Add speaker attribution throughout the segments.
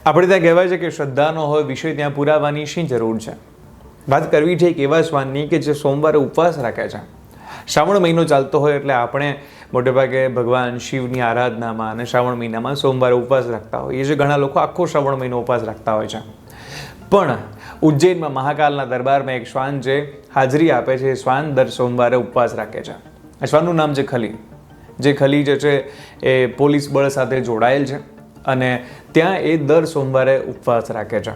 Speaker 1: આપણે ત્યાં કહેવાય છે કે શ્રદ્ધા ન હોય વિષય ત્યાં પુરાવાની શી જરૂર છે. વાત કરવી છે એક એવા શ્વાનની કે જે સોમવારે ઉપવાસ રાખે છે. શ્રાવણ મહિનો ચાલતો હોય એટલે આપણે મોટેભાગે ભગવાન શિવની આરાધનામાં અને શ્રાવણ મહિનામાં સોમવારે ઉપવાસ રાખતા હોઈએ છીએ. ઘણા લોકો આખો શ્રાવણ મહિનો ઉપવાસ રાખતા હોય છે. પણ ઉજ્જૈનમાં મહાકાલના દરબારમાં એક શ્વાન જે હાજરી આપે છે, એ શ્વાન દર સોમવારે ઉપવાસ રાખે છે. આ શ્વાનનું નામ છે ખલી. જે ખલી જે છે એ પોલીસ બળ સાથે જોડાયેલ છે અને ત્યાં એ દર સોમવારે ઉપવાસ રાખે છે.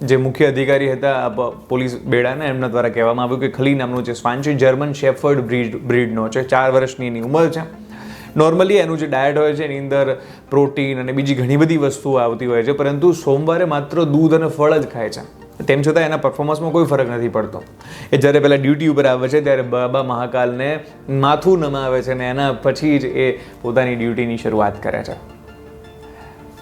Speaker 1: જે મુખ્ય અધિકારી હતા પોલીસ બેડાના, એમના દ્વારા કહેવામાં આવ્યું કે ખલી નામનું જે શ્વાન છે જર્મન શેફર્ડ બ્રીડનો છે. 4 વર્ષની એની ઉંમર છે. નોર્મલી એનું જે ડાયટ હોય છે એની અંદર પ્રોટીન અને બીજી ઘણી બધી વસ્તુઓ આવતી હોય છે, પરંતુ સોમવારે માત્ર દૂધ અને ફળ જ ખાય છે. તેમ છતાં એના પરફોર્મન્સમાં કોઈ ફરક નથી પડતો. એ જ્યારે પહેલાં ડ્યુટી ઉપર આવે છે ત્યારે બાબા મહાકાલને માથું નમાવે છે અને એના પછી જ એ પોતાની ડ્યુટીની શરૂઆત કરે છે.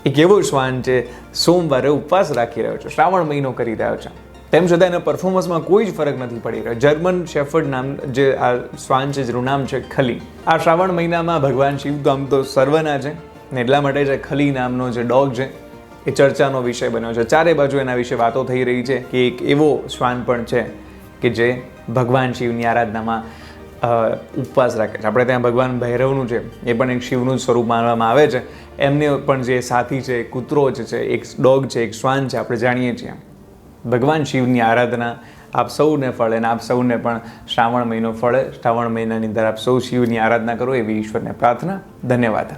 Speaker 1: એક એવો શ્વાન છે સોમવારે ઉપવાસ રાખી રહ્યો છે, શ્રાવણ મહિનો કરી રહ્યો છે, તેમ છતાં એના પરફોર્મન્સમાં કોઈ જ ફરક નથી પડી રહ્યો. જર્મન શેફર્ડ નામ જે આ શ્વાન છે જેનું નામ છે ખલી. આ શ્રાવણ મહિનામાં ભગવાન શિવ તો આમ તો સર્વના છે ને એટલા માટે જે ખલી નામનો જે ડોગ છે એ ચર્ચાનો વિષય બન્યો છે. ચારે બાજુ એના વિશે વાતો થઈ રહી છે કે એક એવો શ્વાન પણ છે કે જે ભગવાન શિવની આરાધનામાં ઉપવાસ રાખે છે. આપણે ત્યાં ભગવાન ભૈરવનું છે, એ પણ એક શિવનું જ સ્વરૂપ માનવામાં આવે છે. એમને પણ જે સાથી છે, કૂતરો જ છે, એક ડોગ છે, એક શ્વાન છે, આપણે જાણીએ છીએ. ભગવાન શિવની આરાધના આપ સૌને ફળે અને આપ સૌને પણ શ્રાવણ મહિનો ફળે. શ્રાવણ મહિનાની અંદર આપ સૌ શિવની આરાધના કરો એવી ઈશ્વરને પ્રાર્થના. ધન્યવાદ.